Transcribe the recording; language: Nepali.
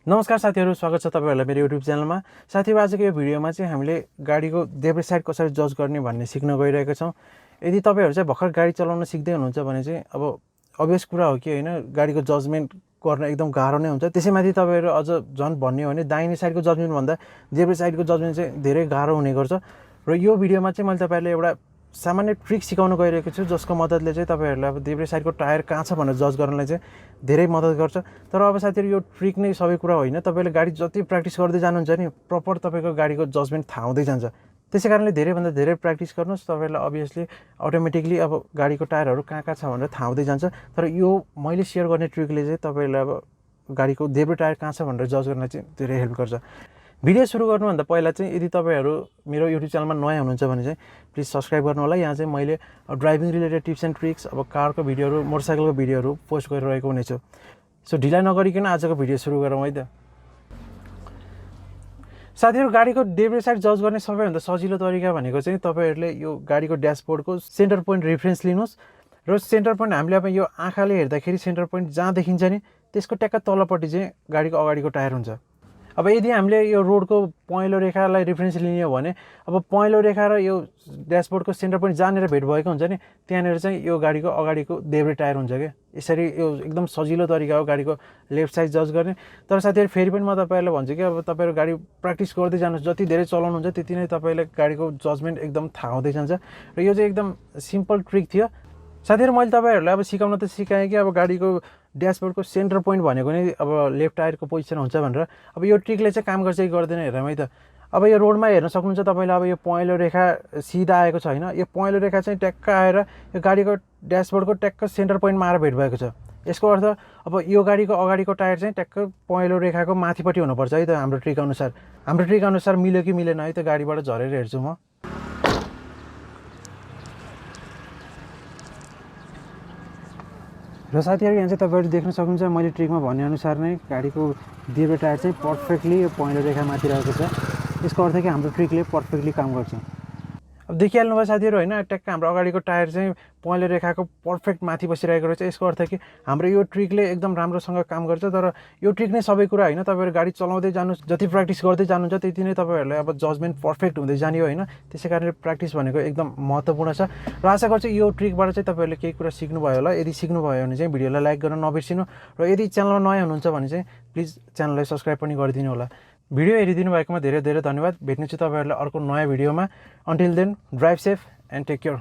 नमस्कार साथीहरु, स्वागत छ तपाईहरुलाई मेरो युट्युब च्यानलमा। साथीहरु, आजको यो भिडियोमा चाहिँ हामीले गाडीको देब्रे साइड कसरी जज गर्ने भन्ने सिक्न गइरहेका छौं। यदि तपाईहरु चाहिँ भर्खर गाडी चलाउन सिक्दै हुनुहुन्छ भने चाहिँ अब अभियस कुरा हो कि हैन, गाडीको जजमेन्ट गर्न एकदम गाह्रो नै हुन्छ। त्यसैमाथि तपाईहरु अझ झन् भन्ने हो भने दाहिने साइडको जजमेन्ट भन्दा देब्रे साइडको जजमेन्ट चाहिँ धेरै गाह्रो हुने गर्छ। र यो भिडियोमा चाहिँ मैले तपाईहरुलाई एउटा सामान्य ट्रिक सिकाउन गइरहेको छु, जसको मद्दतले चाहिँ तपाईहरुलाई अब देब्रे साइडको टायर कहाँ छ भनेर जज गर्नलाई चाहिँ धेरै मद्दत गर्छ। तर अब साथीहरु, यो ट्रिक नै सबै कुरा होइन। तपाईले गाडी जति प्र्याक्टिस गर्दै जानुहुन्छ नि, प्रपर तपाईको गाडीको जजमेन्ट थाहा हुँदै जान्छ। त्यसैकारणले धेरैभन्दा धेरै प्र्याक्टिस गर्नुस्, तपाईहरुलाई अभियसली अटोमेटिकली अब गाडीको टायरहरु कहाँ छ भनेर थाहा हुँदै जान्छ। तर यो मैले शेयर गर्ने ट्रिकले चाहिँ तपाईलाई अब गाडीको देब्रे टायर कहाँ छ भनेर जज गर्न चाहिँ धेरै हेल्प गर्छ। भिडियो सुरु गर्नुभन्दा पहिला चाहिँ यदि तपाईहरु मेरो युट्युब च्यानलमा नयाँ हुनुहुन्छ भने चाहिँ प्लिज सब्स्क्राइब गर्नु होला। यहाँ चाहिँ मैले driving related tips and tricks, अब कारको भिडियोहरु, मोटरसाइकलको भिडियोहरु पोस्ट गरिरहेको हुनेछु। सो ढिला नगरिकन आजको भिडियो सुरु गरौँ है त। साथीहरु, गाडीको देब्रे साइड जज गर्ने सबैभन्दा सजिलो तरिका भनेको चाहिँ तपाईहरुले यो गाडीको ड्यासबोर्डको सेन्टर पोइन्ट रेफरेन्स लिनुस् र सेन्टर पोइन्ट हामीले अब यो आँखाले हेर्दाखेरि सेन्टर पोइन्ट जहाँ देखिन्छ नि त्यसको ट्याक्क तलपट्टि चाहिँ गाडीको अगाडिको टायर हुन्छ। अब यदि हामीले यो रोडको पहेँलो रेखालाई रेफरेन्स लिने हो भने अब पहेँलो रेखा र यो ड्यासबोर्डको सेन्टर पोइन्ट जहाँनिर भेट भएको हुन्छ नि त्यहाँनिर चाहिँ यो गाडीको अगाडिको देब्रे टायर हुन्छ क्या। यसरी यो एकदम सजिलो तरिका हो गाडीको लेफ्ट साइड जज गर्ने। तर साथीहरु, फेरि पनि म तपाईहरुलाई भन्छु कि अब तपाईहरु गाडी प्र्याक्टिस गर्दै जानुहोस्, जति धेरै चलाउनुहुन्छ त्यति नै तपाईलाई गाडीको जजमेन्ट एकदम थाहा हुँदै जान्छ। र यो चाहिँ एकदम सिम्पल ट्रिक थियो। साथीहरु, मैले तपाईहरुलाई अब सिकाउन त सिकाएँ कि अब गाडीको ड्यासबोर्डको सेन्टर पोइन्ट भनेको नै अब लेफ्ट टायरको पोजिसन हुन्छ भनेर। अब यो ट्रिकले चाहिँ काम गर्छ कि गर्दैन हेरौँ है त। अब यो रोडमा हेर्न सक्नुहुन्छ तपाईले, अब यो पहेँलो रेखा सिधा आएको छ हैन, यो पहेँलो रेखा चाहिँ ट्याक्क आएर यो गाडीको ड्यासबोर्डको ट्याक्क सेन्टर पोइन्टमा आएर भेट भएको छ। यसको अर्थ अब यो गाडीको अगाडिको टायर चाहिँ ट्याक्क पहेँलो रेखाको माथिपट्टि हुनुपर्छ है त हाम्रो ट्रिक अनुसार। हाम्रो ट्रिक अनुसार मिल्यो कि मिलेन है त, गाडीबाट झरेर हेर्छु म। र साथीहरु, यहाँ चाहिँ तपाईहरु देख्न सक्नुहुन्छ मैले ट्रिकमा भनेअनुसार नै गाडीको देब्रे टायर चाहिँ पर्फेक्टली यो पहेँलो रेखा माथि रहेको छ। यसको अर्थ कि हाम्रो ट्रिकले पर्फेक्टली काम गर्छ। अब देखिहाल्नु भयो साथीहरु हैन, ट्याक्क हाम्रो अगाडिको टायर चाहिँ पहेँलो रेखाको पर्फेक्ट माथि बसिरहेको रहेछ। यसको अर्थ कि हाम्रो यो ट्रिकले एकदम राम्रोसँग काम गर्छ। तर यो ट्रिक नै सबै कुरा हैन, तपाईहरु गाडी चलाउँदै जानुस्, जति प्र्याक्टिस गर्दै जानुहुन्छ त्यति नै तपाईहरुलाई अब जजमेन्ट पर्फेक्ट हुँदै जाने हो हैन। त्यसैकारणले प्र्याक्टिस भनेको एकदम महत्त्वपूर्ण छ। र आशा गर्छु यो ट्रिकबाट चाहिँ तपाईहरुले केही कुरा सिक्नुभयो होला। यदि सिक्नुभयो भने चाहिँ भिडियोलाई लाइक गर्न नबिर्सिनु र यदि च्यानलमा नयाँ हुनुहुन्छ भने चाहिँ प्लिज च्यानललाई सब्स्क्राइब पनि गरिदिनु होला। भिडियो हेरिदिनु भएकोमा धेरै धेरै धन्यवाद। भेट्नेछु तपाईहरुलाई अर्को नयाँ भिडियोमा। Until then, drive safe and take care.